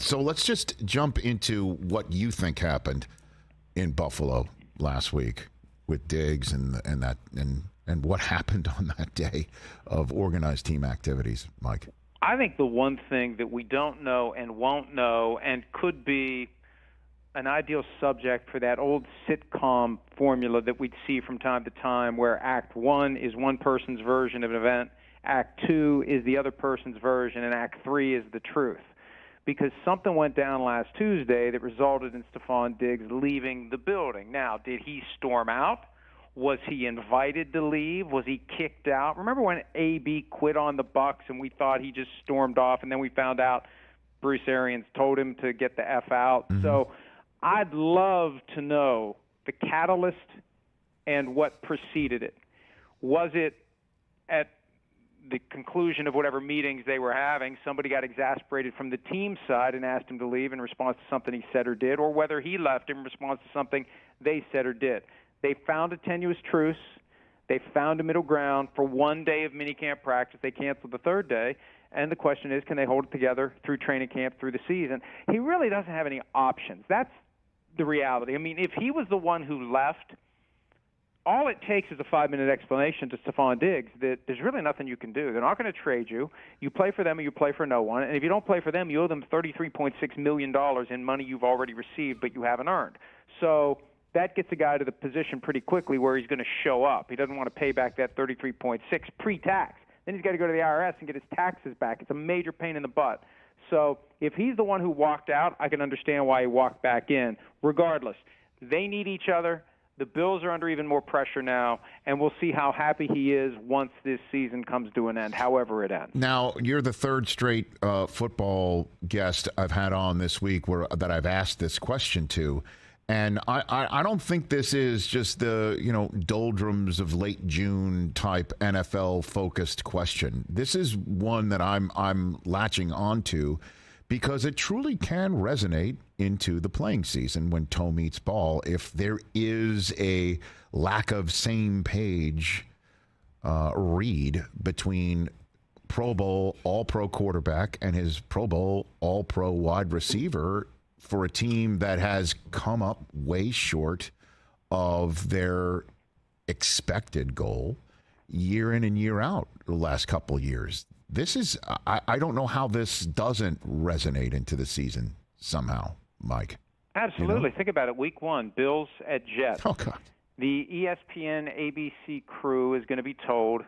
So let's just jump into what you think happened in Buffalo last week with Diggs and what happened on that day of organized team activities, Mike. I think the one thing that we don't know and won't know and could be an ideal subject for that old sitcom formula that we'd see from time to time where Act 1 is one person's version of an event, Act 2 is the other person's version, and Act 3 is the truth. Because something went down last Tuesday that resulted in Stefon Diggs leaving the building. Now, did he storm out? Was he invited to leave? Was he kicked out? Remember when AB quit on the Bucs and we thought he just stormed off, and then we found out Bruce Arians told him to get the F out? Mm-hmm. So I'd love to know the catalyst and what preceded it. Was it at the conclusion of whatever meetings they were having, somebody got exasperated from the team side and asked him to leave in response to something he said or did, or whether he left in response to something they said or did? They found a tenuous truce. They found a middle ground for one day of minicamp practice. They canceled the third day. And the question is, can they hold it together through training camp, through the season? He really doesn't have any options. That's the reality. I mean, if he was the one who left, all it takes is a 5-minute explanation to Stefon Diggs that there's really nothing you can do. They're not going to trade you. You play for them or you play for no one. And if you don't play for them, you owe them $33.6 million in money you've already received but you haven't earned. So that gets a guy to the position pretty quickly where he's going to show up. He doesn't want to pay back that $33.6 pre-tax. Then he's got to go to the IRS and get his taxes back. It's a major pain in the butt. So if he's the one who walked out, I can understand why he walked back in. Regardless, they need each other. The Bills are under even more pressure now, and we'll see how happy he is once this season comes to an end, however it ends. Now, you're the third straight football guest I've had on this week that I've asked this question to. And I don't think this is just the, doldrums of late June type NFL focused question. This is one that I'm latching onto because it truly can resonate into the playing season when toe meets ball. If there is a lack of same page read between Pro Bowl All-Pro quarterback and his Pro Bowl All-Pro wide receiver for a team that has come up way short of their expected goal year in and year out the last couple of years. This is, I don't know how this doesn't resonate into the season somehow, Mike. Absolutely. Think about it. Week 1, Bills at Jets. Oh, God. The ESPN ABC crew is going to be told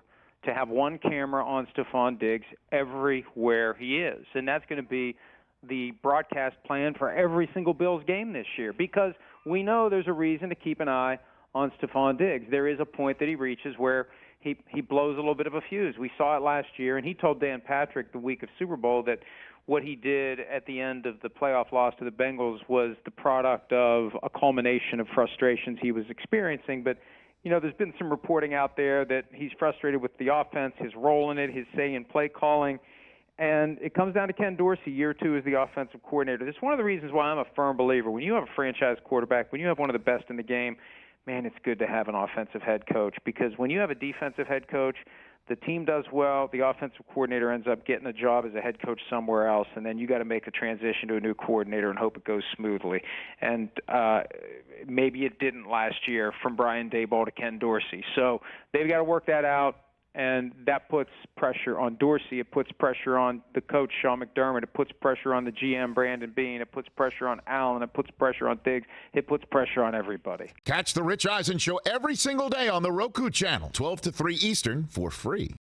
to have one camera on Stefon Diggs everywhere he is. And that's going to be the broadcast plan for every single Bills game this year, because we know there's a reason to keep an eye on Stefon Diggs. There is a point that he reaches where he blows a little bit of a fuse. We saw it last year, and he told Dan Patrick the week of Super Bowl that what he did at the end of the playoff loss to the Bengals was the product of a culmination of frustrations he was experiencing. But, there's been some reporting out there that he's frustrated with the offense, his role in it, his say in play calling. And it comes down to Ken Dorsey, year 2 as the offensive coordinator. This is one of the reasons why I'm a firm believer. When you have a franchise quarterback, when you have one of the best in the game, man, it's good to have an offensive head coach, because when you have a defensive head coach, the team does well, the offensive coordinator ends up getting a job as a head coach somewhere else, and then you got to make a transition to a new coordinator and hope it goes smoothly. And maybe it didn't last year from Brian Daboll to Ken Dorsey. So they've got to work that out. And that puts pressure on Dorsey. It puts pressure on the coach, Sean McDermott. It puts pressure on the GM, Brandon Beane. It puts pressure on Allen. It puts pressure on Diggs. It puts pressure on everybody. Catch the Rich Eisen Show every single day on the Roku channel, 12 to 3 Eastern, for free.